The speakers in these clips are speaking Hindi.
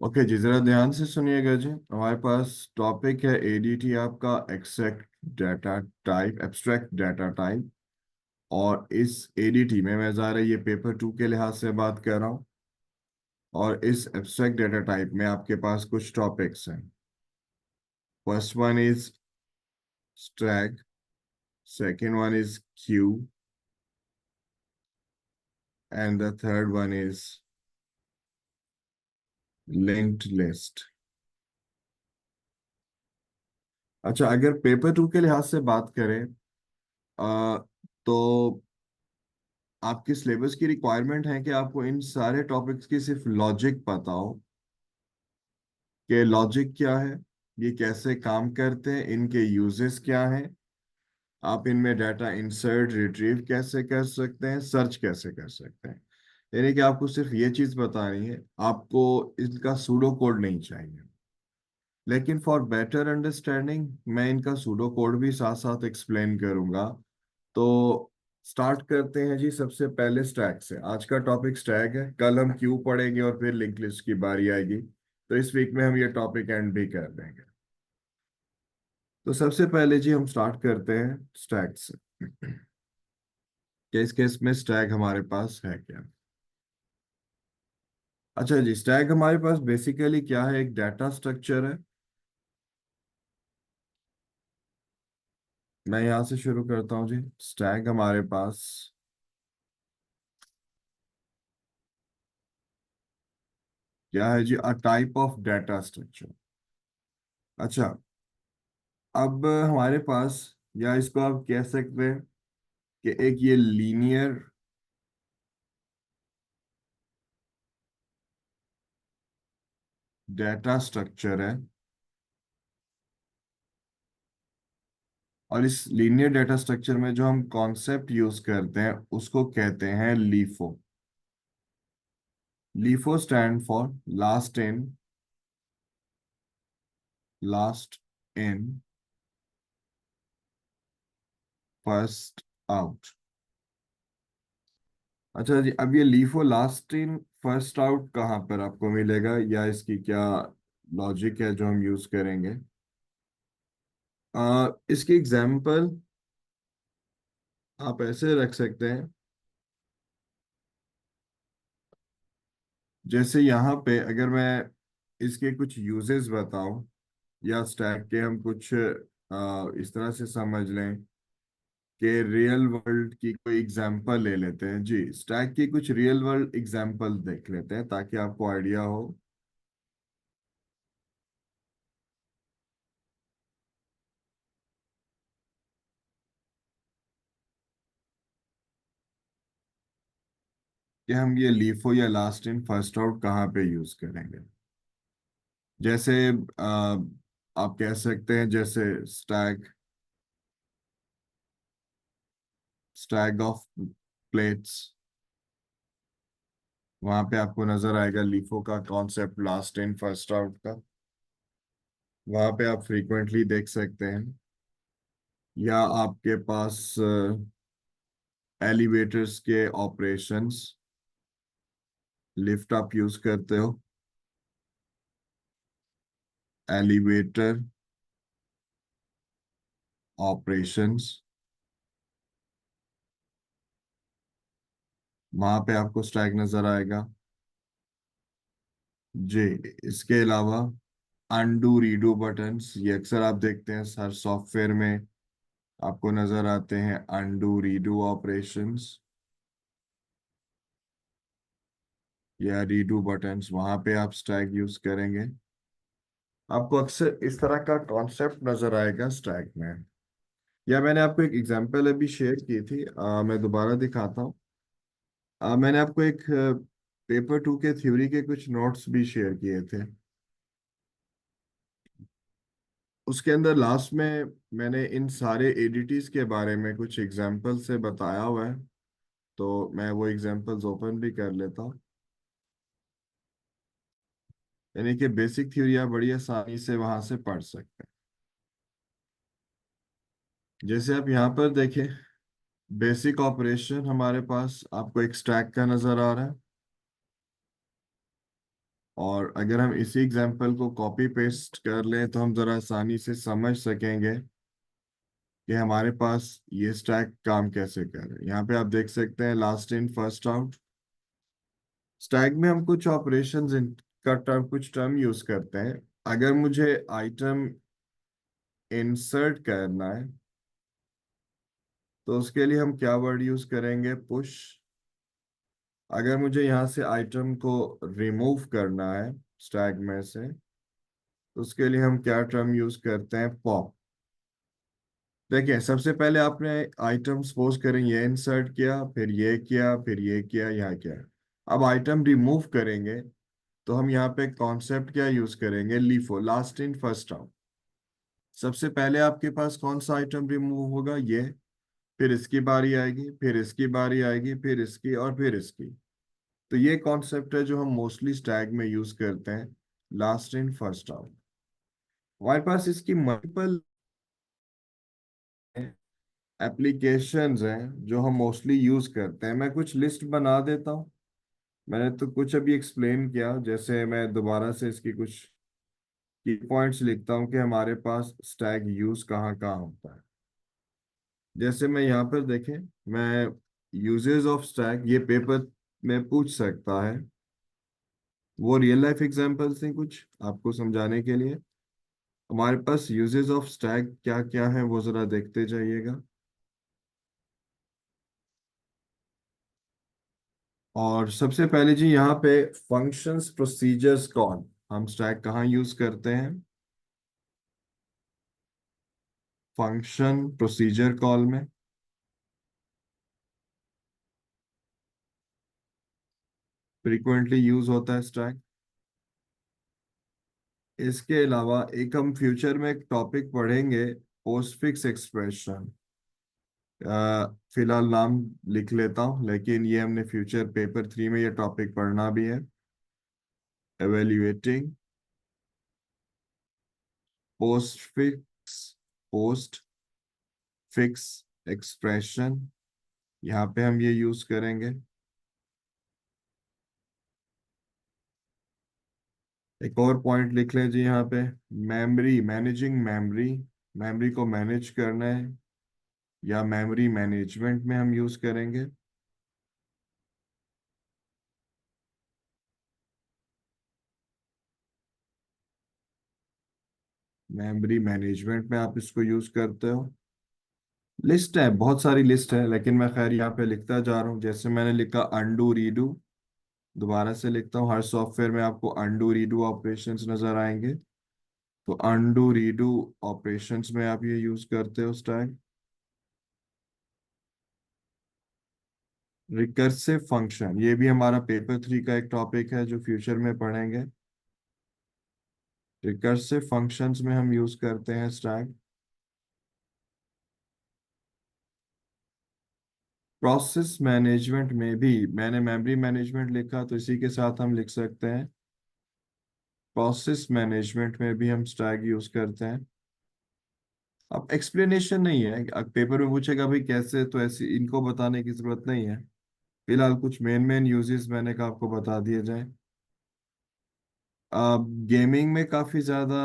ओके जी, जरा ध्यान से सुनिएगा जी। हमारे पास टॉपिक है एडीटी, आपका extract data type, abstract data type. और इस एडीटी में मैं ज़रा ये पेपर 2 के लिहाज से बात कर रहा हूँ। और इस एब्स्ट्रैक्ट डाटा टाइप में आपके पास कुछ टॉपिक्स हैं। First one is stack, second one is Q, and the third one is linked list. अच्छा, अगर पेपर 2 के लिहाज से बात करें तो आपकी सिलेबस की रिक्वायरमेंट है कि आपको इन सारे टॉपिक्स की सिर्फ लॉजिक पता हो कि लॉजिक क्या है, ये कैसे काम करते हैं, इनके यूजेस क्या हैं, आप इनमें डाटा इंसर्ट रिट्रीव कैसे कर सकते हैं, सर्च कैसे कर सकते हैं। यानी कि आपको सिर्फ ये चीज बतानी है, आपको इनका सूडो कोड नहीं चाहिए। लेकिन फॉर बेटर अंडरस्टैंडिंग मैं इनका सूडो कोड भी साथ साथ एक्सप्लेन करूंगा। तो स्टार्ट करते हैं जी, सबसे पहले स्टैक से। आज का टॉपिक स्टैक है, कल हम क्यू पढ़ेंगे और फिर लिंक लिस्ट की बारी आएगी। तो इस वीक में हम ये टॉपिक एंड भी कर देंगे। तो सबसे पहले जी हम स्टार्ट करते हैं स्टैक से। केस केस में स्टैक हमारे पास है क्या। अच्छा जी, स्टैक हमारे पास बेसिकली क्या है, एक डाटा स्ट्रक्चर है। मैं यहाँ से शुरू करता हूँ जी। स्टैक हमारे पास क्या है जी, a type of data structure. अच्छा, अब हमारे पास, या इसको आप कह सकते हैं कि एक ये लीनियर डाटा स्ट्रक्चर है। और इस लीनियर डाटा स्ट्रक्चर में जो हम कॉन्सेप्ट यूज करते हैं उसको कहते हैं LIFO. LIFO stand for last in first out. अच्छा जी, अब ये LIFO last in first out कहाँ पर आपको मिलेगा, या इसकी क्या लॉजिक है जो हम यूज करेंगे। इसकी एग्जाम्पल आप ऐसे रख सकते हैं, जैसे यहाँ पे अगर मैं इसके कुछ यूजेस बताऊं, या स्टैक के हम कुछ इस तरह से समझ लें कि रियल वर्ल्ड की कोई एग्जांपल ले लेते हैं जी। स्टैक की कुछ रियल वर्ल्ड एग्जांपल देख लेते हैं ताकि आपको आइडिया हो। कि हम ये लीफो या लास्ट इन फर्स्ट आउट कहाँ पे यूज करेंगे। जैसे आप कह सकते हैं, जैसे स्टैक स्टैक ऑफ प्लेट्स, वहां पे आपको नजर आएगा लीफो का concept last in first out का। वहां पे आप फ्रीक्वेंटली देख सकते हैं। या आपके पास एलिवेटर्स के ऑपरेशंस, लिफ्ट आप यूज करते हो, एलिवेटर ऑपरेशंस, वहां पे आपको स्टैक नजर आएगा जी। इसके अलावा अनडू रीडू बटन्स, ये अक्सर आप देखते हैं हर सॉफ्टवेयर में आपको नजर आते हैं अनडू रीडू ऑपरेशंस या रीडू बटन्स, वहां पे आप स्टैक यूज करेंगे। आपको अक्सर इस तरह का कॉन्सेप्ट नजर आएगा स्टैक में। या मैंने आपको एक एग्जांपल अभी शेयर की थी, मैं दोबारा दिखाता हूँ। मैंने आपको एक पेपर 2 के थ्योरी के कुछ नोट्स भी शेयर किए थे। उसके अंदर लास्ट में मैंने इन सारे एडिटिस के बारे में कुछ एग्जांपल से बताया हुआ है। तो मैं वो एग्जांपल्स ओपन भी कर लेता हूँ। यानी कि बेसिक थ्योरी आप बड़ी आसानी से वहां से पढ़ सकते हैं। जैसे आप यहाँ पर देखें, बेसिक ऑपरेशन हमारे पास आपको एक स्टैक का नजर आ रहा है। और अगर हम इसी एग्जाम्पल को कॉपी पेस्ट कर लें तो हम जरा आसानी से समझ सकेंगे कि हमारे पास ये स्टैक काम कैसे कर रहे हैं। यहाँ पे आप देख सकते हैं last in first out. Stack में हम कुछ ऑपरेशंस का टर्म कुछ टर्म यूज करते हैं। अगर मुझे आइटम इंसर्ट करना है तो उसके लिए हम क्या वर्ड यूज करेंगे, पुश। अगर मुझे यहाँ से आइटम को रिमूव करना है स्टैक में से तो उसके लिए हम क्या टर्म यूज करते हैं, पॉप। देखिए सबसे पहले आपने आइटम सपोज करें ये इंसर्ट किया, फिर ये किया, फिर ये किया, यहाँ किया। अब आइटम रिमूव करेंगे तो हम यहाँ पे कॉन्सेप्ट क्या यूज करेंगे, LIFO, last in first out. सबसे पहले आपके पास कौन सा आइटम रिमूव होगा, ये। फिर इसकी बारी आएगी, फिर इसकी बारी आएगी, फिर इसकी, और फिर इसकी। तो ये कॉन्सेप्ट है जो हम मोस्टली स्टैग में यूज करते हैं, लास्ट इन फर्स्ट आउट। हमारे पास इसकी मल्टीपल एप्लीकेशंस हैं जो हम मोस्टली यूज करते हैं। मैं कुछ लिस्ट बना देता हूँ। मैंने तो कुछ अभी एक्सप्लेन किया, जैसे मैं दोबारा से इसकी कुछ की पॉइंट्स लिखता हूँ कि हमारे पास स्टैग यूज कहाँ कहाँ होता है। जैसे मैं यहाँ पर देखें, मैं यूजेस ऑफ स्टैग ये पेपर में पूछ सकता है। वो रियल लाइफ एग्जांपल्स हैं कुछ आपको समझाने के लिए। हमारे पास यूजेस ऑफ स्टैग क्या क्या है वो जरा देखते जाइएगा। और सबसे पहले जी यहाँ पे फंक्शंस प्रोसीजर्स कौन, हम स्टैक कहाँ यूज करते हैं, फंक्शन प्रोसीजर कॉल में फ्रीक्वेंटली यूज होता है स्टैक। इसके अलावा एक हम फ्यूचर में एक टॉपिक पढ़ेंगे, पोस्टफिक्स एक्सप्रेशन। फिलहाल नाम लिख लेता हूँ, लेकिन ये हमने फ्यूचर पेपर 3 में ये टॉपिक पढ़ना भी है, evaluating postfix post fix expression. यहाँ पे हम ये यूज करेंगे। एक और पॉइंट लिख लें जी यहाँ पे, मेमोरी, मैनेजिंग मेमोरी। मेमोरी को मैनेज करना है या मेमोरी मैनेजमेंट में हम यूज करेंगे। मेमोरी मैनेजमेंट में आप इसको यूज करते हो। लिस्ट है, बहुत सारी लिस्ट है, लेकिन मैं खैर यहाँ पे लिखता जा रहा हूँ। जैसे मैंने लिखा अनडू रीडू, दोबारा से लिखता हूँ। हर सॉफ्टवेयर में आपको अनडू रीडू ऑपरेशंस नजर आएंगे। तो अनडू रीडू ऑपरेशंस में आप ये यूज करते हो स्टाइल। रिकर्सिव फंक्शन, ये भी हमारा पेपर 3 का एक टॉपिक है जो फ्यूचर में पढ़ेंगे। रिकर्सिव फंक्शंस में हम यूज करते हैं स्टैक। प्रोसेस मैनेजमेंट में भी मैंने मेमोरी मैनेजमेंट लिखा, तो इसी के साथ हम लिख सकते हैं प्रोसेस मैनेजमेंट में भी हम स्टैक यूज करते हैं। अब एक्सप्लेनेशन नहीं है, अब पेपर में पूछेगा भाई कैसे, तो ऐसे इनको बताने की जरूरत नहीं है। फिलहाल कुछ मेन मेन यूजेस मैंने कहा आपको बता दिए जाए। अब गेमिंग में काफी ज्यादा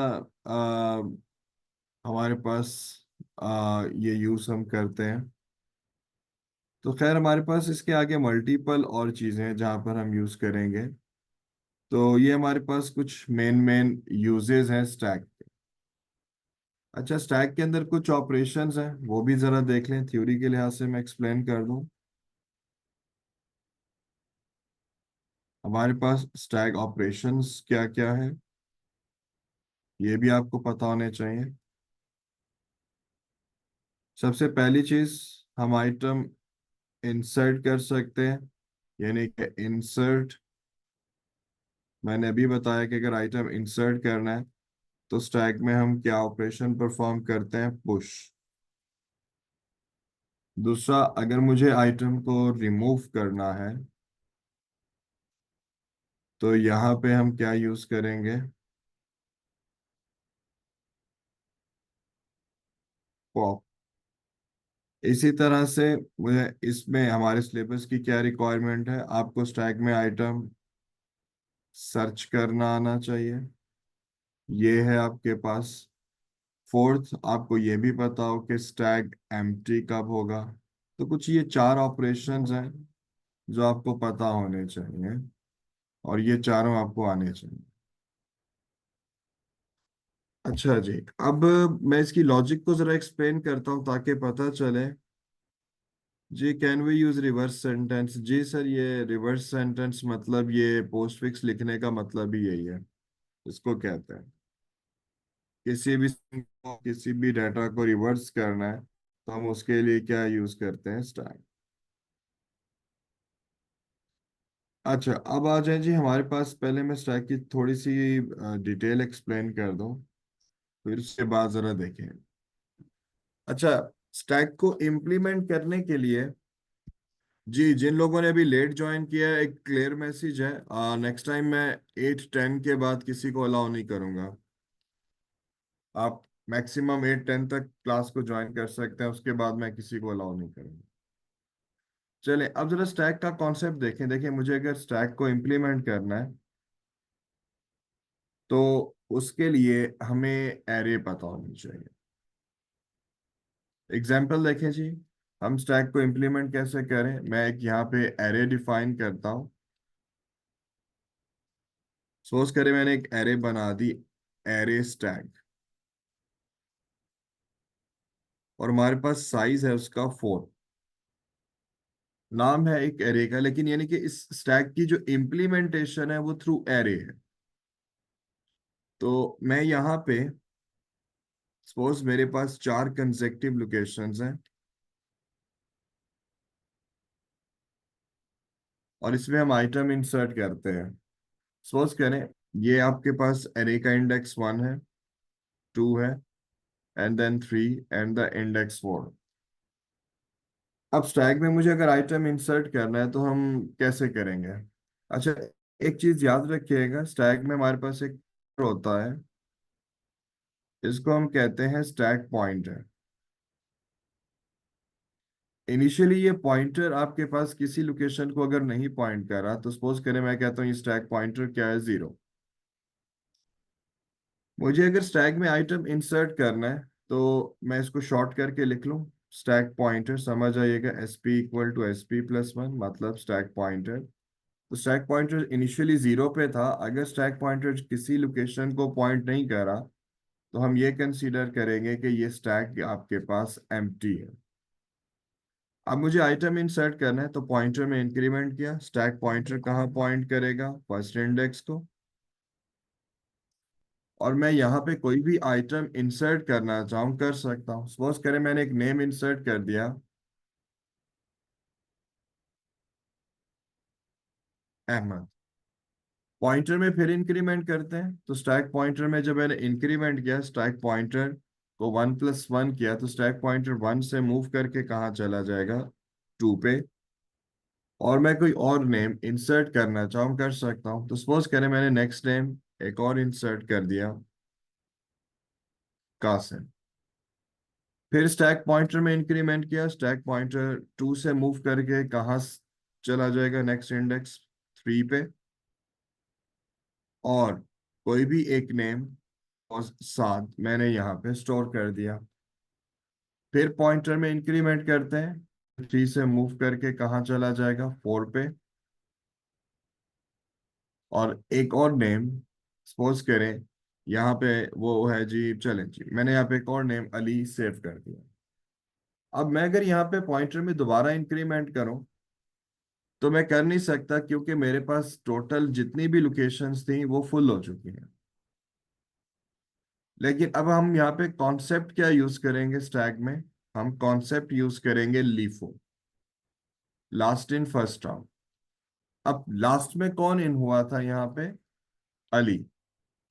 हमारे पास ये यूज हम करते हैं। तो खैर हमारे पास इसके आगे मल्टीपल और चीजें हैं जहां पर हम यूज करेंगे। तो ये हमारे पास कुछ मेन मेन यूजेस हैं स्टैक। अच्छा, स्टैक के अंदर कुछ ऑपरेशंस हैं, वो भी जरा देख लें, थ्योरी के लिहाज से मैं एक्सप्लेन कर दूं। हमारे पास स्टैक ऑपरेशंस क्या क्या है ये भी आपको पता होने चाहिए। सबसे पहली चीज, हम आइटम इंसर्ट कर सकते हैं, यानी कि इंसर्ट। मैंने अभी बताया कि अगर आइटम इंसर्ट करना है तो स्टैक में हम क्या ऑपरेशन परफॉर्म करते हैं, पुश। दूसरा, अगर मुझे आइटम को रिमूव करना है तो यहाँ पे हम क्या यूज करेंगे, पॉप। इसी तरह से मुझे इसमें हमारे सिलेबस की क्या रिक्वायरमेंट है, आपको स्टैक में आइटम सर्च करना आना चाहिए। ये है आपके पास। फोर्थ, आपको ये भी पता हो कि स्टैक एम्प्टी कब होगा। तो कुछ ये चार ऑपरेशंस हैं जो आपको पता होने चाहिए, और ये चारों आपको आने चाहिए। अच्छा जी, अब मैं इसकी लॉजिक को जरा एक्सप्लेन करता हूँ ताकि पता चले। जी, can we use reverse sentence? जी सर, ये रिवर्स सेंटेंस मतलब ये पोस्ट फिक्स लिखने का मतलब ही यही है। इसको कहते हैं किसी भी डाटा को रिवर्स करना है तो हम उसके लिए क्या यूज करते हैं? स्टैक। अच्छा, अब आ जाए जी हमारे पास। पहले मैं स्टैक की थोड़ी सी डिटेल एक्सप्लेन कर दूं, फिर उसके बाद जरा देखें। अच्छा, स्टैक को इम्प्लीमेंट करने के लिए, जी जिन लोगों ने अभी लेट ज्वाइन किया है, एक क्लियर मैसेज है। नेक्स्ट टाइम मैं 8:10 के बाद किसी को अलाउ नहीं करूंगा। आप मैक्सिमम 8:10 तक क्लास को ज्वाइन कर सकते हैं, उसके बाद मैं किसी को अलाउ नहीं करूंगा। चलें, अब जरा स्टैक का कॉन्सेप्ट देखें। देखिए, मुझे अगर स्टैक को इम्प्लीमेंट करना है तो उसके लिए हमें एरे पता होनी चाहिए। एग्जाम्पल देखें जी, हम स्टैक को इम्प्लीमेंट कैसे करें। मैं एक यहाँ पे एरे डिफाइन करता हूँ। सपोज करें मैंने एक एरे बना दी, एरे स्टैक, और हमारे पास साइज है उसका 4। नाम है एक एरे का, लेकिन यानी कि इस स्टैक की जो इम्प्लीमेंटेशन है वो थ्रू एरे है। तो मैं यहाँ पे सपोज मेरे पास 4 कंसेक्टिव लोकेशंस हैं, और इसमें हम आइटम इंसर्ट करते हैं। सपोज करें ये आपके पास एरे का इंडेक्स 1 है, 2 है, and then 3, and the index 4। अब स्टैक में मुझे अगर आइटम इंसर्ट करना है तो हम कैसे करेंगे? अच्छा, एक चीज याद रखिएगा, स्टैक में हमारे पास एक होता है, इसको हम कहते हैं स्टैक पॉइंटर। इनिशियली ये पॉइंटर आपके पास किसी लोकेशन को अगर नहीं पॉइंट कर रहा, तो सपोज करें मैं कहता हूँ ये स्टैक पॉइंटर क्या है? 0। मुझे अगर स्टैक में आइटम इंसर्ट करना है तो मैं इसको शॉर्ट करके लिख लूँ, स्टैक पॉइंटर। समझ आइएगा, S P equal to S P plus one, मतलब स्टैक पॉइंटर। तो स्टैक पॉइंटर इनिशियली 0 पे था। अगर स्टैक पॉइंटर किसी लोकेशन को पॉइंट नहीं करा तो हम ये कंसीडर करेंगे कि ये स्टैक आपके पास एम्प्टी है। अब मुझे आइटम इंसर्ट करना है तो पॉइंटर में इंक्रीमेंट किया, स्टैक पॉइंटर कहाँ पॉइंट करेगा? फर्स्ट इंडेक्स को। और मैं यहाँ पे कोई भी आइटम इंसर्ट करना चाहूँ कर सकता हूँ। सपोज करें मैंने एक नेम इंसर्ट कर दिया, अहमद। पॉइंटर में फिर इंक्रीमेंट करते हैं, तो स्टैक पॉइंटर में जब मैंने इंक्रीमेंट किया, स्टैक पॉइंटर को 1+1 किया, तो स्टैक पॉइंटर 1 से मूव करके कहाँ चला जाएगा? 2 पे। और मैं कोई और नेम इंसर्ट करना चाहूँ कर सकता हूँ। तो सपोज करें मैंने नेक्स्ट नेम एक और इंसर्ट कर दिया, कासिम। फिर स्टैक पॉइंटर में इंक्रीमेंट किया, स्टैक पॉइंटर 2 से मूव करके कहाँ चला जाएगा? नेक्स्ट इंडेक्स 3 पे। और कोई भी एक नेम और साथ मैंने यहाँ पे स्टोर कर दिया। फिर पॉइंटर में इंक्रीमेंट करते हैं, 3 से मूव करके कहाँ चला जाएगा? 4 पे। और एक और नेम सपोज करें यहाँ पे वो है जी, चलें जी, मैंने यहाँ पे एक और नेम अली सेव कर दिया। अब मैं अगर यहाँ पे पॉइंटर में दोबारा इंक्रीमेंट करूं तो मैं कर नहीं सकता, क्योंकि मेरे पास टोटल जितनी भी लोकेशंस थी वो फुल हो चुकी हैं। लेकिन अब हम यहाँ पे कॉन्सेप्ट क्या यूज करेंगे स्टैक में? हम कॉन्सेप्ट यूज करेंगे LIFO, last in first out. अब लास्ट में कौन इन हुआ था यहाँ पे? अली।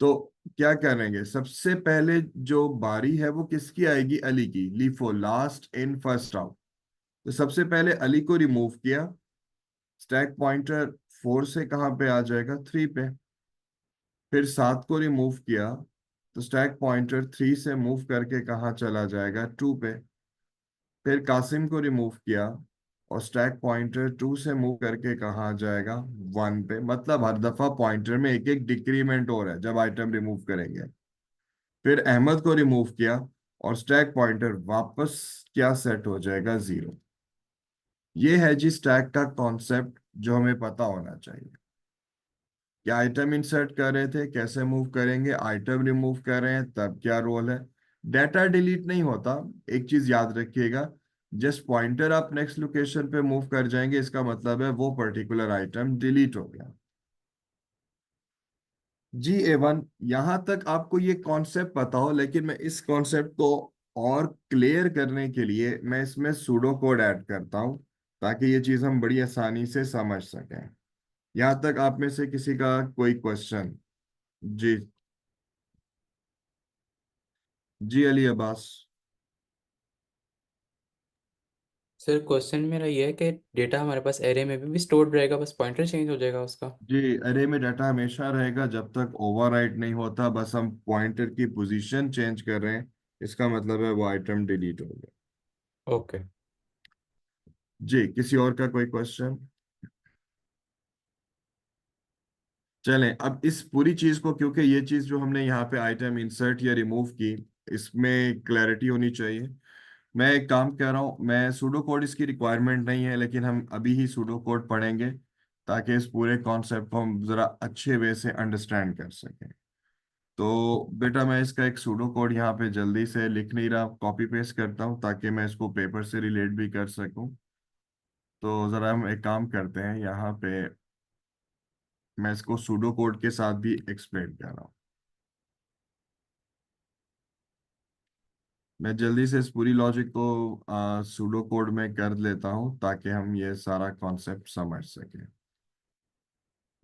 तो क्या करेंगे, सबसे पहले जो बारी है वो किसकी आएगी? अली की। LIFO last in first out. तो सबसे पहले अली को रिमूव किया, स्टैक पॉइंटर 4 से कहाँ पे आ जाएगा? 3 पे। फिर 7 को रिमूव किया तो स्टैक पॉइंटर 3 से मूव करके कहाँ चला जाएगा? 2 पे। फिर कासिम को रिमूव किया, और स्टैक पॉइंटर 2 से मूव करके कहाँ आ जाएगा, 1 पे। मतलब हर दफा पॉइंटर में एक एक डिक्रीमेंट हो रहा है जब आइटम रिमूव करेंगे। फिर अहमद को रिमूव किया और स्टैक पॉइंटर वापस क्या सेट हो जाएगा, 0। ये है जी स्टैक का कॉन्सेप्ट जो हमें पता होना चाहिए। क्या आइटम इंसर्ट कर रहे थे, कैसे मूव करेंगे, आइटम रिमूव कर रहे हैं तब क्या रोल है। डाटा डिलीट नहीं होता, एक चीज याद रखिएगा। जस्ट पॉइंटर आप नेक्स्ट लोकेशन पे मूव कर जाएंगे, इसका मतलब है वो पर्टिकुलर आइटम डिलीट हो गया। जी एवन, यहां तक आपको ये कॉन्सेप्ट पता हो, लेकिन मैं इस कॉन्सेप्ट को और क्लियर करने के लिए मैं इसमें सूडो कोड ऐड करता हूं, ताकि ये चीज हम बड़ी आसानी से समझ सकें। यहां तक आप में से किसी का कोई क्वेश्चन? जी। जी अली अब्बास। सर क्वेश्चन मेरा ये है कि डेटा हमारे पास एरे में भी स्टोर्ड रहेगा, बस पॉइंटर चेंज हो जाएगा उसका। जी, अरे में डाटा हमेशा रहेगा जब तक ओवरराइट नहीं होता, बस हम पॉइंटर की पोजीशन चेंज कर रहे हैं, इसका मतलब है वो आइटम डिलीट हो गया। ओके। जी, किसी और का कोई क्वेश्चन? चलें, अब इस पूरी चीज को, क्योंकि ये चीज जो हमने यहाँ पे आइटम इंसर्ट या रिमूव की, इसमें क्लैरिटी होनी चाहिए। मैं एक काम कर रहा हूँ, मैं सूडो कोड इसकी रिक्वायरमेंट नहीं है, लेकिन हम अभी ही सूडो कोड पढ़ेंगे ताकि इस पूरे कॉन्सेप्ट को हम जरा अच्छे वे से अंडरस्टैंड कर सकें। तो बेटा मैं इसका एक सूडो कोड यहाँ पे जल्दी से लिख नहीं रहा, कॉपी पेस्ट करता हूँ ताकि मैं इसको पेपर से रिलेट भी कर सकूँ। तो ज़रा हम एक काम करते हैं, यहाँ पे मैं इसको सूडो कोड के साथ भी एक्सप्लेन कर रहा हूँ। मैं जल्दी से इस पूरी लॉजिक को सूडो कोड में कर लेता हूँ ताकि हम ये सारा कॉन्सेप्ट समझ सकें।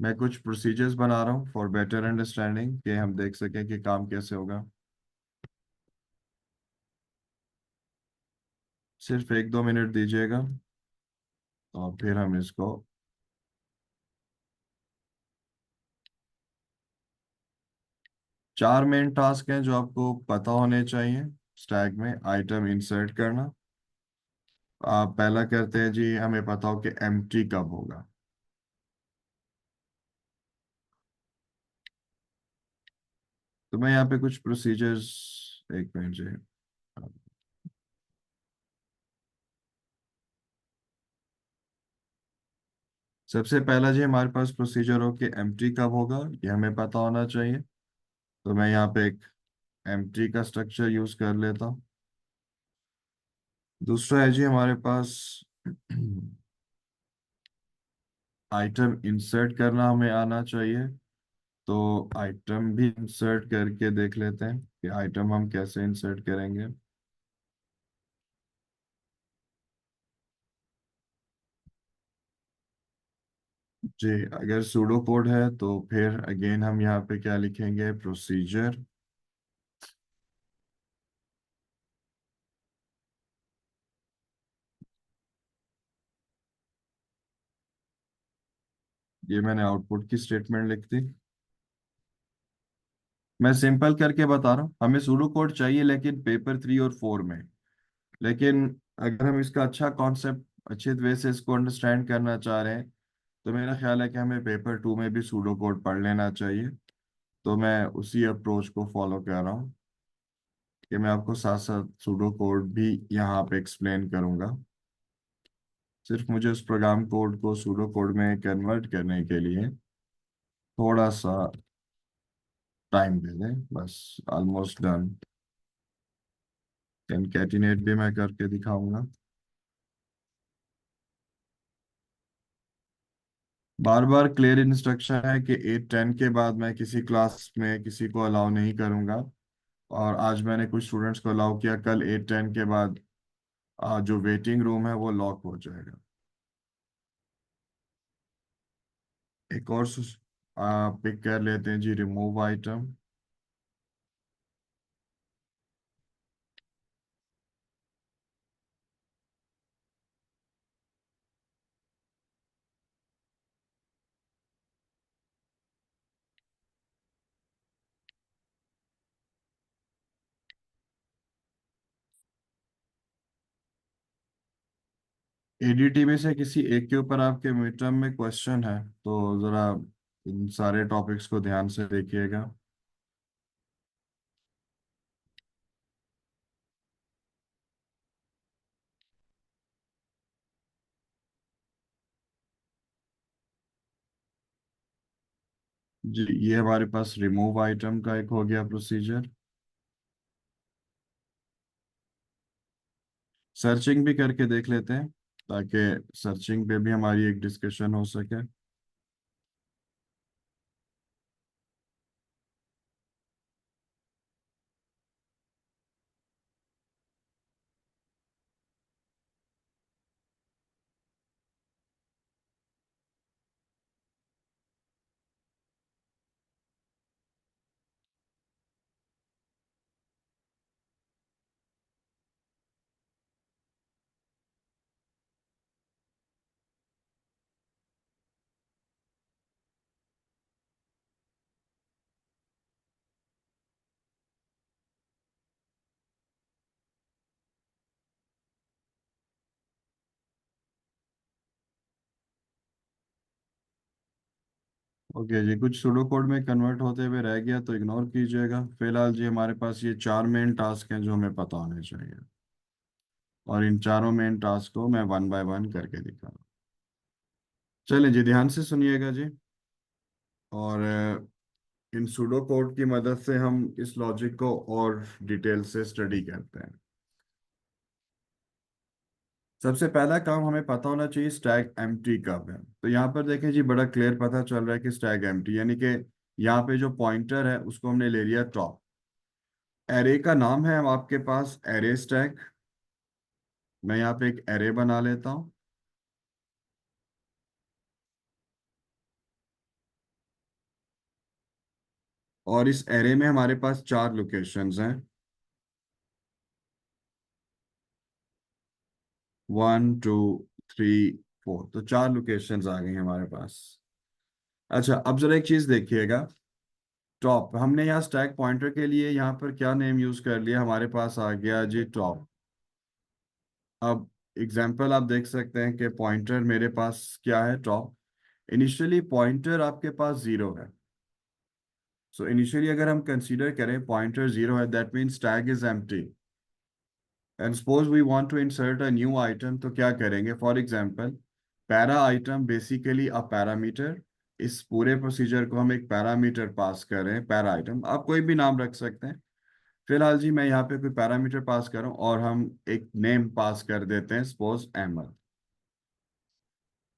मैं कुछ प्रोसीजर्स बना रहा हूँ फॉर बेटर अंडरस्टैंडिंग, कि हम देख सकें कि काम कैसे होगा। सिर्फ 1-2 मिनट दीजिएगा और फिर हम इसको। 4 मेन टास्क हैं जो आपको पता होने चाहिए स्टैक में। आइटम इंसर्ट करना, आप पहला करते हैं जी, हमें पता हो कि एम्प्टी कब होगा। तो मैं यहाँ पे कुछ प्रोसीजर्स, एक मिनट जी। सबसे पहला जी हमारे पास प्रोसीजर हो कि एम्प्टी कब होगा, ये हमें पता होना चाहिए। तो मैं यहाँ पे एक एम्प्टी का स्ट्रक्चर यूज कर लेता हूँ। दूसरा है जी हमारे पास आइटम इंसर्ट करना हमें आना चाहिए। तो आइटम भी इंसर्ट करके देख लेते हैं कि आइटम हम कैसे इंसर्ट करेंगे। जी, अगर सूडो कोड है तो फिर अगेन हम यहाँ पे क्या लिखेंगे, प्रोसीजर। ये मैंने आउटपुट की स्टेटमेंट लिख दी। मैं सिंपल करके बता रहा हूँ, हमें सूडो कोड चाहिए लेकिन पेपर 3 और 4 में। लेकिन अगर हम इसका अच्छा कॉन्सेप्ट अच्छे वे से इसको अंडरस्टैंड करना चाह रहे हैं, तो मेरा ख्याल है कि हमें पेपर 2 में भी सूडो कोड पढ़ लेना चाहिए। तो मैं उसी अप्रोच को फॉलो कर रहा हूँ कि मैं आपको साथ साथ सूडो कोड भी यहाँ पे एक्सप्लेन करूंगा। सिर्फ मुझे उस प्रोग्राम कोड को सूडो कोड में कन्वर्ट करने के लिए थोड़ा सा टाइम दे दें, बस। Almost done. कॉन्कैटिनेट भी मैं करके दिखाऊंगा। बार बार क्लियर इंस्ट्रक्शन है कि 8-10 के बाद मैं किसी क्लास में किसी को अलाउ नहीं करूंगा। और आज मैंने कुछ स्टूडेंट्स को अलाउ किया, कल 8-10 के बाद जो वेटिंग रूम है वो लॉक हो जाएगा। एक और पिक कर लेते हैं जी, रिमूव आइटम। एडीटी में से किसी एक के ऊपर आपके मिड टर्म में क्वेश्चन है तो जरा इन सारे टॉपिक्स को ध्यान से देखिएगा। जी, ये हमारे पास रिमूव आइटम का एक हो गया प्रोसीजर। सर्चिंग भी करके देख लेते हैं ताकि सर्चिंग पे भी हमारी एक डिस्कशन हो सके। ओके जी, कुछ सुडो कोड में कन्वर्ट होते हुए रह गया तो इग्नोर कीजिएगा। फिलहाल जी हमारे पास ये चार मेन टास्क हैं जो हमें पता होने चाहिए, और इन चारों मेन टास्क को मैं वन बाय वन करके दिखा रहा हूँ। चलिए जी, ध्यान से सुनिएगा जी। और इन सुडो कोड की मदद से हम इस लॉजिक को और डिटेल से स्टडी करते हैं। सबसे पहला काम हमें पता होना चाहिए स्टैक एम्प्टी कब है। तो यहाँ पर देखें जी, बड़ा क्लियर पता चल रहा है कि स्टैक एम्प्टी यानी कि यहाँ पे जो पॉइंटर है उसको हमने ले लिया टॉप। एरे का नाम है आपके पास एरे स्टैक। मैं यहाँ पे एक एरे बना लेता हूँ। और इस एरे में हमारे पास चार लोकेशंस हैं, 1 2 3 4। तो चार लोकेशंस आ गई हमारे पास। अच्छा, अब जरा एक चीज देखिएगा। टॉप हमने यहाँ स्टैक पॉइंटर के लिए यहाँ पर क्या नेम यूज कर लिया, हमारे पास आ गया जी टॉप। अब एग्जाम्पल आप देख सकते हैं कि पॉइंटर मेरे पास क्या है, टॉप। इनिशियली पॉइंटर आपके पास जीरो है। सो इनिशियली अगर हम कंसीडर करें पॉइंटर जीरो है, that means stack is empty. And suppose we want to insert a new item, तो क्या करेंगे? For example, para item basically a parameter. इस पूरे प्रोसीजर को हम एक पैरामीटर पास कर रहे हैं। पैरा आइटम आप कोई भी नाम रख सकते हैं। फिलहाल जी मैं यहाँ पे कोई पैरामीटर पास कर रहा हूँ और हम एक नेम पास कर देते हैं, सपोज अहमद।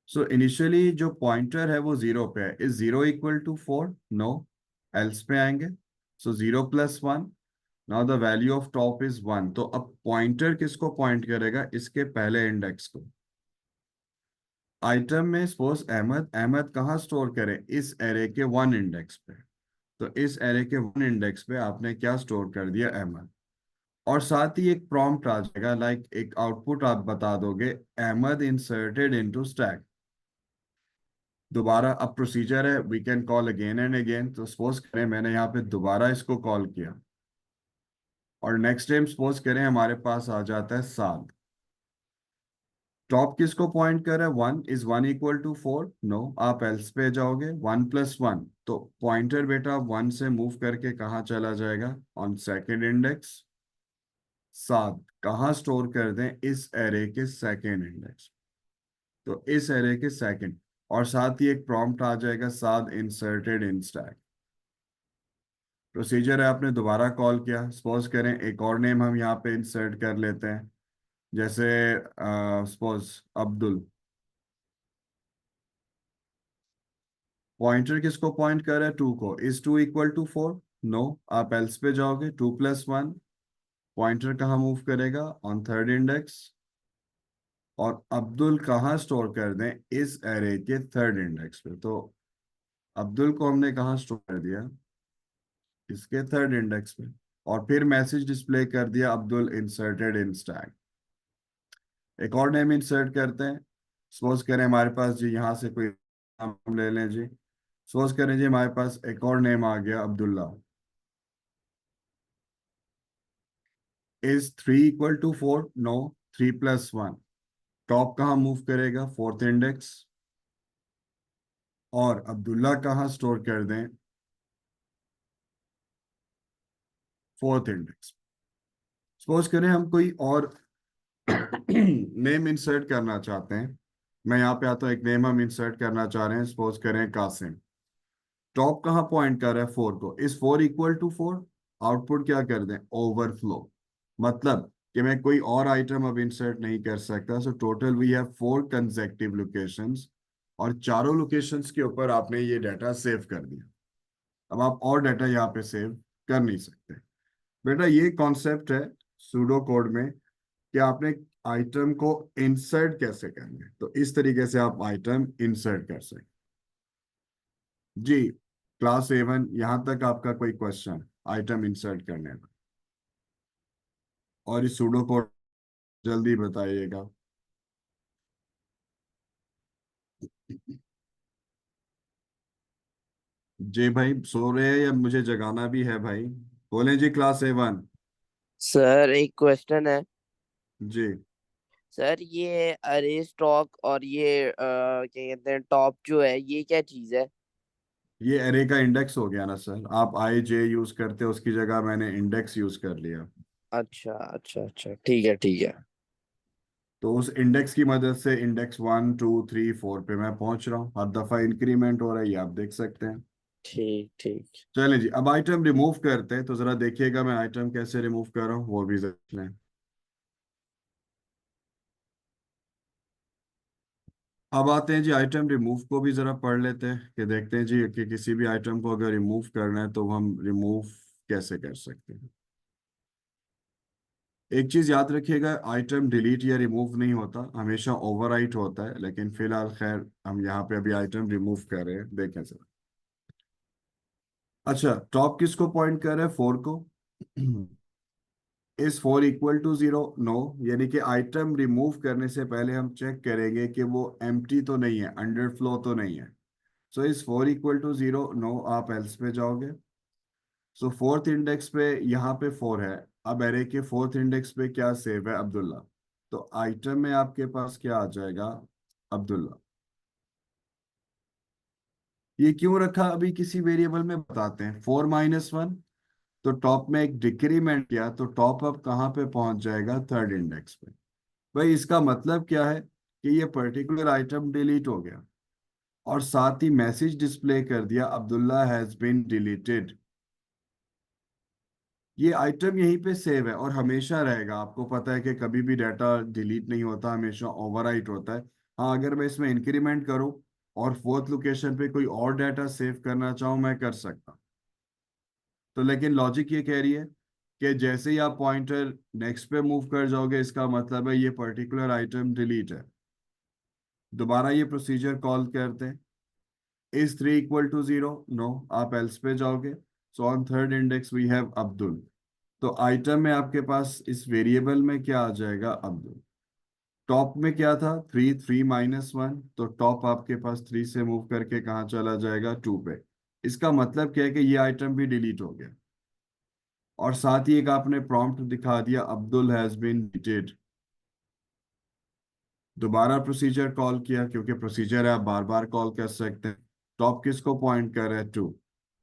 सो इनिशियली जो पॉइंटर है वो जीरो पे है। Is zero equal to 4? No. Else पे आएंगे। So 0 + 1। Now the value of top is 1। तो अब पॉइंटर किसको पॉइंट करेगा? इसके पहले इंडेक्स को। आइटम में सपोज अहमद, अहमद कहाँ स्टोर करें? इस एरे के 1 इंडेक्स पे। तो इस एरे के 1 इंडेक्स पे आपने क्या स्टोर कर दिया? अहमद। और साथ ही एक प्रॉम्प्ट आ जाएगा, लाइक एक आउटपुट आप बता दोगे, अहमद इंसर्टेड इनटू स्टैक। दोबारा अब प्रोसीजर है, we can call again and again. तो सपोज करें मैंने यहाँ पे दोबारा इसको कॉल किया, और नेक्स्ट टाइम सपोज करें हमारे पास आ जाता है सात। टॉप किसको पॉइंट कर रहा है? 1 इज 1 = 4? नो। आप एल्स पे जाओगे, 1 + 1। तो पॉइंटर बेटा 1 से मूव करके कहाँ चला जाएगा? On second index. सात कहाँ स्टोर कर दें? इस एरे के सेकेंड इंडेक्स। तो इस एरे के सेकेंड। और साथ ही एक प्रॉम्प्ट आ जाएगा, सात इंसर्टेड इन स्टैक। प्रोसीजर है, आपने दोबारा कॉल किया। सपोज करें एक और नेम हम यहाँ पे इंसर्ट कर लेते हैं, जैसे सपोज अब्दुल। पॉइंटर किसको पॉइंट कर रहा है? 2 को। इज 2 = 4? नो। आप एल्स पे जाओगे, 2 + 1। पॉइंटर कहाँ मूव करेगा? On third index. और अब्दुल कहाँ स्टोर कर दें? इस एरे के थर्ड इंडेक्स पे। तो अब्दुल को हमने कहाँ स्टोर कर दिया? इसके थर्ड इंडेक्स पे। और फिर मैसेज डिस्प्ले कर दिया, अब्दुल इंसर्टेड इन स्टैक। एक और नेम इंसर्ट करते हैं। सपोज करें हमारे पास जी यहाँ से कोई नाम ले लें जी। सपोज करें जी हमारे पास एक और नेम आ गया, अब्दुल्ला। इज 3 = 4? नो। 3 + 1। टॉप कहाँ मूव करेगा, फोर्थ इंडेक्स, और अब्दुल्ला कहाँ स्टोर कर दें, फोर्थ इंडेक्स। सपोज करें हम कोई और नेम इंसर्ट करना चाहते हैं। मैं यहाँ पे आता हूँ, एक नेम हम इंसर्ट करना चाह रहे हैं, सपोज करें कासिम। टॉप कहाँ पॉइंट कर रहा है, फोर को, इस four equal to four, output क्या कर दें, ओवरफ्लो। मतलब कि मैं कोई और आइटम अब इंसर्ट नहीं कर सकता। So total we have four consecutive locations, और चारों लोकेशंस के ऊपर आपने ये डाटा सेव कर दिया। अब आप और डाटा यहाँ पे सेव कर नहीं सकते। बेटा ये कॉन्सेप्ट है सूडो कोड में कि आपने आइटम को इंसर्ट कैसे करना है, तो इस तरीके से आप आइटम इंसर्ट कर सकते। जी, क्लास A1 यहां तक आपका कोई क्वेश्चन आइटम इंसर्ट करने में? और इस सूडो कोड जल्दी बताइएगा। जी भाई, सो रहे हैं या मुझे जगाना भी है भाई? बोलें जी, क्लास A1। सर एक क्वेश्चन है। जी, सर ये अरे स्टॉक और ये क्या कहते हैं टॉप जो है ये क्या चीज है? ये एरे का इंडेक्स हो गया ना सर। आप IJ यूज करते, उसकी जगह मैंने इंडेक्स यूज कर लिया। अच्छा अच्छा अच्छा, ठीक है ठीक है। तो उस इंडेक्स की मदद से इंडेक्स 1 2 3 4 पे मैं पहुंच रहा हूँ। हर दफा इंक्रीमेंट हो रहा है, ये आप देख सकते हैं। ठीक ठीक। चलें जी, अब आइटम रिमूव करते हैं, तो जरा देखिएगा मैं आइटम कैसे रिमूव कर रहा हूँ, वो भी देख लें। अब आते हैं जी, आइटम रिमूव को भी जरा पढ़ लेते हैं, कि देखते हैं जी कि किसी भी आइटम को अगर रिमूव करना है तो हम रिमूव कैसे कर सकते हैं। एक चीज याद रखिएगा, आइटम डिलीट या रिमूव नहीं होता, हमेशा ओवरराइट होता है। लेकिन फिलहाल खैर हम यहाँ पे अभी आइटम रिमूव कर रहे हैं, देखें जरा। अच्छा, टॉप किसको पॉइंट कर रहा है, फोर को। Is four equal to zero, no. यानी कि आइटम रिमूव करने से पहले हम चेक करेंगे कि वो एम्प्टी तो नहीं है, अंडरफ्लो तो नहीं है। So is four equal to zero, no, आप एल्स पे जाओगे। सो फोर्थ इंडेक्स पे यहाँ पे फोर है। अब एरे के फोर्थ इंडेक्स पे क्या सेव है, अब्दुल्ला। तो आइटम में आपके पास क्या आ जाएगा, अब्दुल्ला। ये क्यों रखा अभी किसी वेरिएबल में, बताते हैं। 4 - 1, तो टॉप में एक डिक्रीमेंट किया, तो टॉप अब कहाँ पे पहुंच जाएगा, थर्ड इंडेक्स पे। भाई इसका मतलब क्या है कि ये पर्टिकुलर आइटम डिलीट हो गया, और साथ ही मैसेज डिस्प्ले कर दिया, अब्दुल्ला हैज बीन डिलीटेड। ये आइटम यहीं पे सेव है और हमेशा रहेगा। आपको पता है कि कभी भी डाटा डिलीट नहीं होता, हमेशा ओवरराइट होता है। हाँ, अगर मैं इसमें इंक्रीमेंट करूँ और फोर्थ लोकेशन पे कोई और डाटा सेव करना चाहूँ, मैं कर सकता। तो लेकिन लॉजिक ये कह रही है कि जैसे ही आप पॉइंटर नेक्स्ट पे मूव कर जाओगे, इसका मतलब है ये पर्टिकुलर आइटम डिलीट है। दोबारा ये प्रोसीजर कॉल करते हैं। इज 3 = 0, नो, आप एल्स पे जाओगे। So on third index we have Abdul. तो आइटम में आपके पास इस वेरिएबल में क्या आ जाएगा, अब्दुल। टॉप में क्या था, 3 - 1, तो टॉप आपके पास 3 से मूव करके कहाँ चला जाएगा, 2 पे। इसका मतलब क्या है कि ये आइटम भी डिलीट हो गया, और साथ ही एक आपने प्रॉम्प्ट दिखा दिया, अब्दुल हैज बीन डिलीटेड। दोबारा प्रोसीजर कॉल किया, क्योंकि प्रोसीजर है, आप बार बार कॉल कर सकते हैं। टॉप किसको पॉइंट कर रहा है, 2।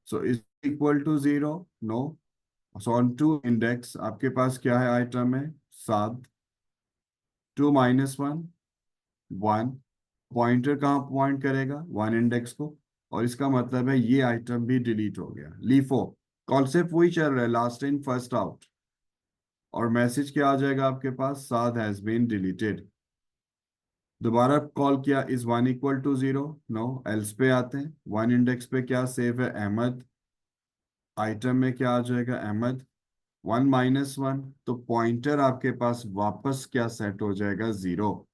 So is equal to 0, no. So on 2 index आपके पास क्या है, आइटम है 7। 2 - 1, 1। पॉइंटर कहाँ पॉइंट करेगा, 1 इंडेक्स को। और इसका मतलब है ये आइटम भी डिलीट हो गया, लीफो। कॉन्सेप्ट वही चल रहा है, लास्ट इन फर्स्ट आउट। और मैसेज क्या आ जाएगा आपके पास, साद हैज बीन डिलीटेड। दोबारा कॉल किया, इज 1 = 0, नो, एल्स पे आते हैं। 1 इंडेक्स पे क्या सेव है, अहमद। आइटम में क्या आ जाएगा, अहमद। 1 - 1, तो पॉइंटर आपके पास वापस क्या सेट हो जाएगा, 0।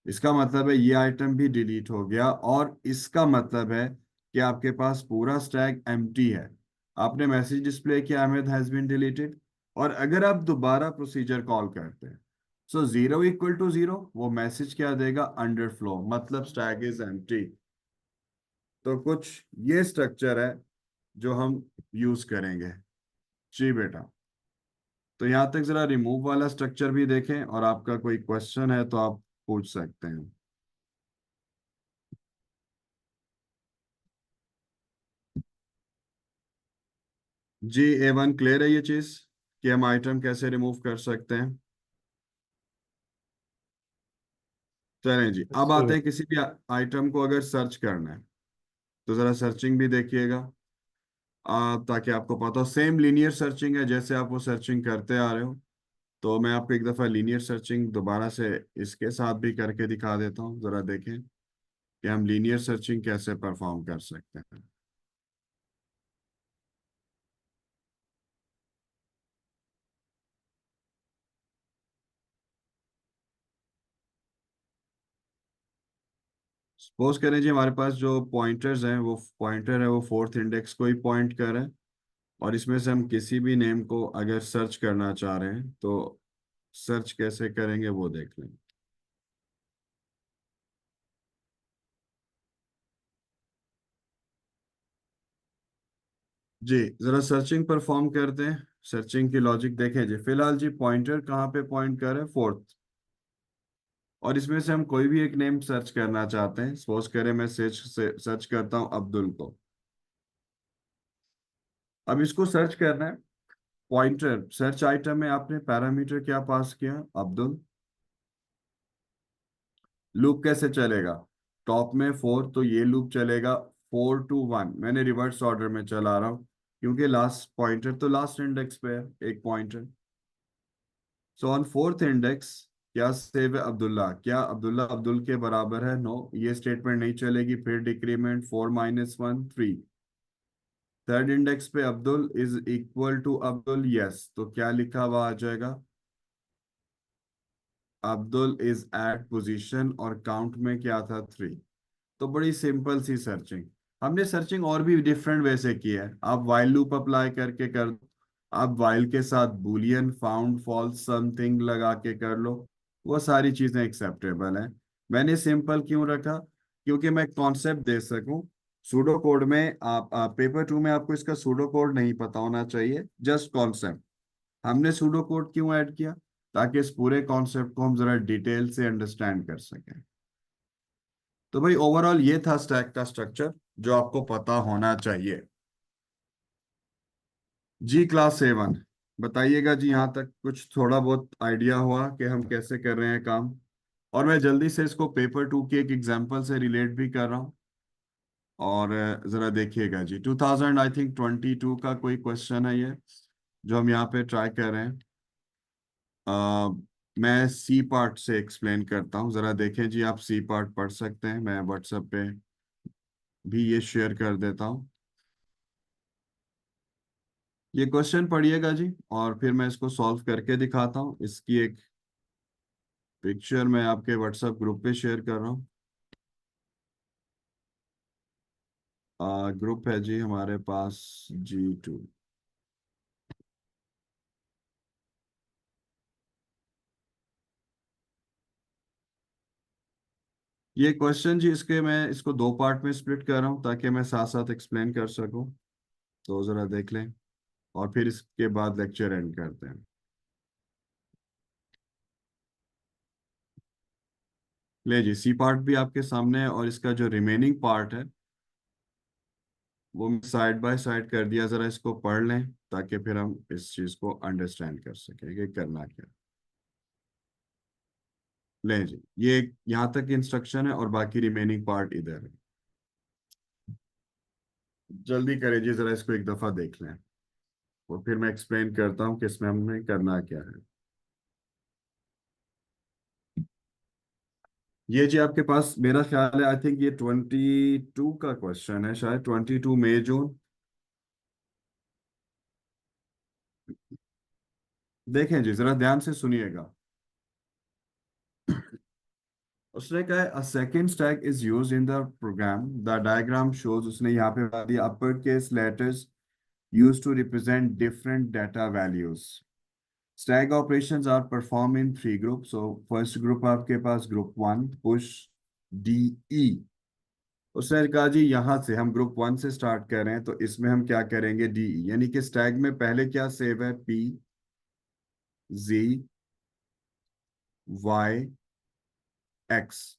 इसका मतलब है ये आइटम भी डिलीट हो गया, और इसका मतलब है कि आपके पास पूरा स्टैक एम्प्टी है। आपने मैसेज डिस्प्ले किया, अहमद हैज बीन डिलीटेड। और अगर आप दोबारा प्रोसीजर कॉल करते हैं, सो 0 = 0, वो मैसेज क्या देगा, अंडरफ्लो, मतलब स्टैक इज एम्प्टी। तो कुछ ये स्ट्रक्चर है जो हम यूज करेंगे। जी बेटा, तो यहाँ तक जरा रिमूव वाला स्ट्रक्चर भी देखें, और आपका कोई क्वेश्चन है तो आप पूछ सकते हैं। जी A1 क्लियर है ये चीज कि हम आइटम कैसे रिमूव कर सकते हैं। चलें जी, अब सर आते हैं किसी भी आइटम को अगर सर्च करना है तो जरा सर्चिंग भी देखिएगा, ताकि आपको पता हो। सेम लीनियर सर्चिंग है जैसे आप वो सर्चिंग करते आ रहे हो। तो मैं आपको एक दफा लीनियर सर्चिंग दोबारा से इसके साथ भी करके दिखा देता हूँ, जरा देखें कि हम लीनियर सर्चिंग कैसे परफॉर्म कर सकते हैं। सपोज करें जी हमारे पास जो पॉइंटर्स हैं, वो पॉइंटर है वो फोर्थ इंडेक्स को ही पॉइंट कर रहे हैं, और इसमें से हम किसी भी नेम को अगर सर्च करना चाह रहे हैं तो सर्च कैसे करेंगे वो देख लें। जी जरा सर्चिंग परफॉर्म करते हैं, सर्चिंग की लॉजिक देखें जी। फिलहाल जी पॉइंटर कहाँ पे पॉइंट कर रहे हैं, फोर्थ, और इसमें से हम कोई भी एक नेम सर्च करना चाहते हैं। सपोज करें मैं सर्च करता हूं अब्दुल को। अब इसको सर्च करना है, पॉइंटर सर्च आइटम में आपने पैरामीटर क्या पास किया, अब्दुल। लूप कैसे चलेगा, टॉप में 4 तो ये लूप चलेगा 4 to 1। मैंने रिवर्स ऑर्डर में चला रहा हूँ क्योंकि लास्ट पॉइंटर तो लास्ट इंडेक्स पे है एक pointer. So on fourth index क्या सेव है, अब्दुल्ला। क्या अब्दुल्ला अब्दुल के बराबर है, नो, ये स्टेटमेंट नहीं चलेगी। फिर डिक्रीमेंट 4 - 1 3। थर्ड इंडेक्स पे Abdul is equal to Abdul, yes, तो क्या लिखा हुआ आ जाएगा, अब्दुल इज एट पोजीशन, और काउंट में क्या था, 3। तो बड़ी सिंपल सी सर्चिंग। हमने सर्चिंग और भी डिफरेंट वे से की है। आप वाइल लूप अप्लाई करके कर, आप वाइल के साथ बुलियन, फाउंड, फॉल्स, समथिंग लगा के कर लो, वो सारी चीजें एक्सेप्टेबल हैं। मैंने सिंपल क्यों रखा, क्योंकि मैं कॉन्सेप्ट दे सकूं। सूडो कोड में पेपर 2 में आपको इसका सूडो कोड नहीं पता होना चाहिए, जस्ट कॉन्सेप्ट। हमने सूडो कोड क्यों ऐड किया, ताकि इस पूरे कॉन्सेप्ट को हम जरा डिटेल से अंडरस्टैंड कर सकें। तो भाई ओवरऑल ये था स्टैक का स्ट्रक्चर जो आपको पता होना चाहिए। जी क्लास 7, बताइएगा जी, यहाँ तक कुछ थोड़ा बहुत आइडिया हुआ कि हम कैसे कर रहे हैं काम। और मैं जल्दी से इसको पेपर 2 के एक एग्जांपल से रिलेट भी कर रहा हूँ। और जरा देखिएगा जी, 2000 आई थिंक 22 का कोई क्वेश्चन है ये जो हम यहाँ पे ट्राई कर रहे हैं। अ, मैं सी पार्ट से एक्सप्लेन करता हूँ, जरा देखें जी। आप सी पार्ट पढ़ सकते हैं, मैं व्हाट्सएप पे भी ये शेयर कर देता हूँ। ये क्वेश्चन पढ़िएगा जी, और फिर मैं इसको सॉल्व करके दिखाता हूँ। इसकी एक पिक्चर मैं आपके व्हाट्सएप ग्रुप पे शेयर कर रहा हूँ। ग्रुप है जी हमारे पास, G2। ये क्वेश्चन जी, इसके मैं इसको 2 पार्ट में स्प्लिट कर रहा हूँ ताकि मैं साथ साथ एक्सप्लेन कर सकूँ। तो जरा देख लें, और फिर इसके बाद लेक्चर एंड करते हैं। ले जी, सी पार्ट भी आपके सामने है, और इसका जो रिमेनिंग पार्ट है वो साइड बाय साइड कर दिया। जरा इसको पढ़ लें ताकि फिर हम इस चीज को अंडरस्टैंड कर सकें कि करना क्या। ले जी, ये यहाँ तक इंस्ट्रक्शन है और बाकी रिमेनिंग पार्ट इधर है। जल्दी करें जी, जरा इसको एक दफा देख लें, और फिर मैं एक्सप्लेन करता हूँ कि इसमें हमें करना क्या है। ये जी आपके पास मेरा ख्याल है, आई थिंक ये 22 का क्वेश्चन है, शायद 22 मई जून। देखें जी, जरा ध्यान से सुनिएगा। उसने कहा है, a second stack is used in the program, the diagram shows, उसने यहाँ पे बता दिया, upper case letters used to represent different data values. Stack operations are performed in 3 groups. So first group आपके पास group 1 push DE। उसने कहा जी यहाँ से हम group 1 से स्टार्ट कर रहे हैं, तो इसमें हम क्या करेंगे, DE, यानी कि स्टैक में पहले क्या सेव है, P Z Y x.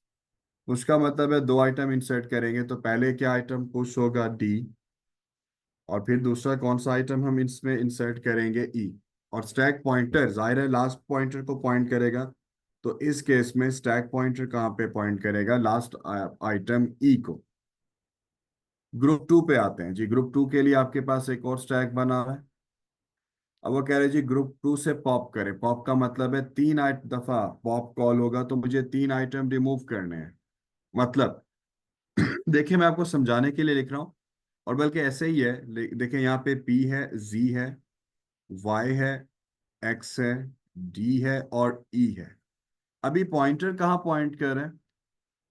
Push का मतलब है दो आइटम इंसर्ट करेंगे, तो पहले क्या आइटम पुश होगा, डी, और फिर दूसरा कौन सा आइटम हम इसमें इंसर्ट करेंगे, ई। और स्टैक पॉइंटर जाहिर है लास्ट पॉइंटर को पॉइंट करेगा, तो इस केस में स्टैक पॉइंटर कहाँ पे पॉइंट करेगा, लास्ट आइटम ई को। ग्रुप टू पे आते हैं जी। ग्रुप टू के लिए आपके पास एक और स्टैक बना है। अब वो कह रहे जी ग्रुप टू से पॉप करें। पॉप का मतलब है तीन दफा पॉप कॉल होगा, तो मुझे तीन आइटम रिमूव करने हैं। मतलब देखिए मैं आपको समझाने के लिए लिख रहा हूँ, और बल्कि ऐसे ही है। देखिए यहाँ पे पी है, जी है, वाई है, एक्स है, डी है और ई है। अभी पॉइंटर कहाँ पॉइंट कर रहे हैं,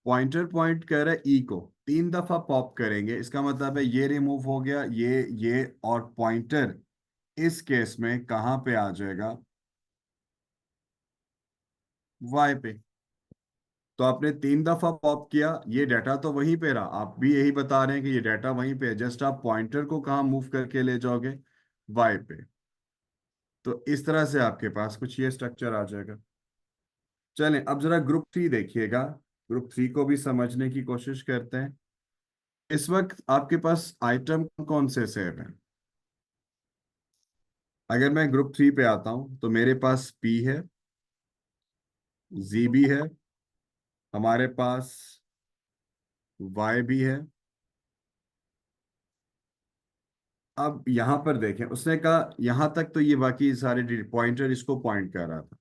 पॉइंटर पॉइंट कर रहा है ई को। तीन दफा पॉप करेंगे, इसका मतलब है ये रिमूव हो गया, ये और पॉइंटर इस केस में कहाँ पे आ जाएगा, वाई पे। तो आपने तीन दफा पॉप किया, ये डाटा तो वहीं पे रहा, आप भी यही बता रहे हैं कि ये डाटा वहीं पे है, जस्ट आप पॉइंटर को कहाँ मूव करके ले जाओगे, वाई पे। तो इस तरह से आपके पास कुछ ये स्ट्रक्चर आ जाएगा। चलें अब जरा ग्रुप थ्री देखिएगा। ग्रुप थ्री को भी समझने की कोशिश करते हैं। इस वक्त आपके पास आइटम कौन से सेव हैं। अगर मैं ग्रुप थ्री पे आता हूं तो मेरे पास पी है, जी भी है, हमारे पास वाई भी है। अब यहां पर देखें, उसने कहा यहां तक तो ये बाकी सारे पॉइंटर इसको पॉइंट कर रहा था।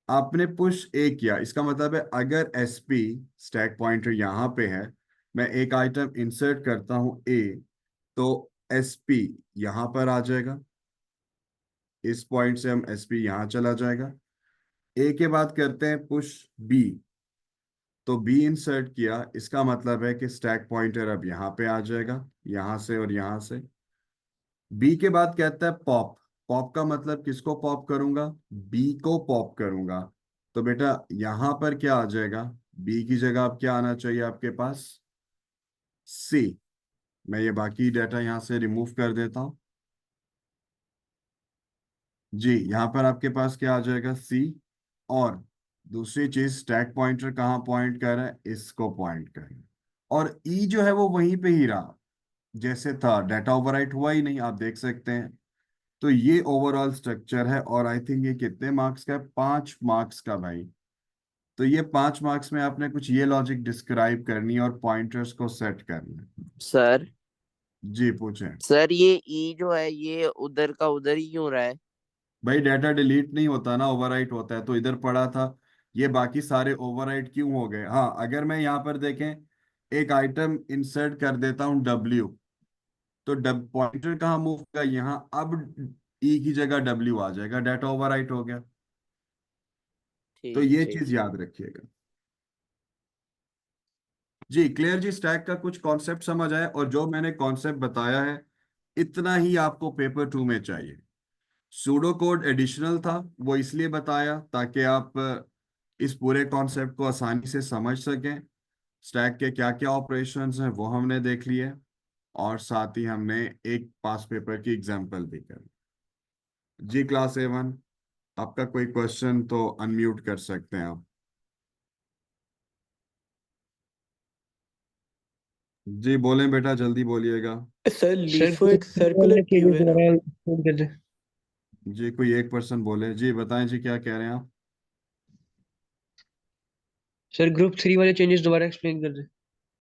आपने पुश ए किया, इसका मतलब है अगर एसपी स्टैक पॉइंटर यहां पे है, मैं एक आइटम इंसर्ट करता हूं ए, तो एसपी यहां पर आ जाएगा। इस पॉइंट से हम एसपी यहां चला जाएगा। ए के बाद करते हैं पुश बी, तो बी इंसर्ट किया, इसका मतलब है कि स्टैक पॉइंटर अब यहाँ पे आ जाएगा, यहां से और यहां से। बी के बाद कहता है पॉप। पॉप का मतलब किसको पॉप करूंगा, बी को पॉप करूंगा। तो बेटा यहां पर क्या आ जाएगा, बी की जगह अब क्या आना चाहिए आपके पास, सी। मैं ये बाकी डाटा यहां से रिमूव कर देता हूं। जी यहां पर आपके पास क्या आ जाएगा, सी। और दूसरी चीज स्टैक पॉइंटर कहाँ पॉइंट कर रहा है, इसको पॉइंट कर रहा है। और ई जो है वो वहीं पे ही रहा जैसे था, डाटा ओवरराइट हुआ ही नहीं, आप देख सकते हैं। तो ये ओवरऑल स्ट्रक्चर है, और आई थिंक ये कितने मार्क्स का है, 5 मार्क्स का भाई। तो ये 5 मार्क्स में आपने कुछ ये लॉजिक डिस्क्राइब करनी है और पॉइंटर्स को सेट करना है। सर जी पूछें। सर ये ई जो है ये उधर का उधर ही क्यों रहा है? भाई डाटा डिलीट नहीं होता ना, ओवरराइट होता है, तो इधर पड़ा था। ये बाकी सारे ओवरराइट क्यों हो गए। हाँ अगर मैं यहाँ पर देखें, एक आइटम इंसर्ट कर देता हूँ डब्ल्यू, तो पॉइंटर कहाँ मूव होगा, यहाँ। अब ई की जगह डब्ल्यू आ जाएगा, डाटा ओवरराइट हो गया। तो ठीक ये ठीक चीज ठीक। याद रखिएगा। जी क्लियर जी, स्टैक का कुछ कॉन्सेप्ट समझ आया, और जो मैंने कॉन्सेप्ट बताया है इतना ही आपको पेपर टू में चाहिए। सूडो कोड एडिशनल था, वो इसलिए बताया ताकि आप इस पूरे कॉन्सेप्ट को आसानी से समझ सकें। स्टैक के क्या क्या ऑपरेशंस हैं वो हमने देख लिए, और साथ ही हमने एक पास पेपर की एग्जांपल भी करी। जी क्लास A1, आपका कोई क्वेश्चन तो अनम्यूट कर सकते हैं आप। जी बोलें बेटा, जल्दी बोलिएगा। सर सर लीफो ग्रुप एक थ्री सर्कुलर वाले क्यों चेंजेस है ना? दोबारा एक्सप्लेन कर दे। जी कोई एक पर्सन बोले, जी बताएं जी क्या कह रहे हैं आप। सर ग्रुप थ्री वाले चेंजेस दोबारा एक्सप्लेन कर दे।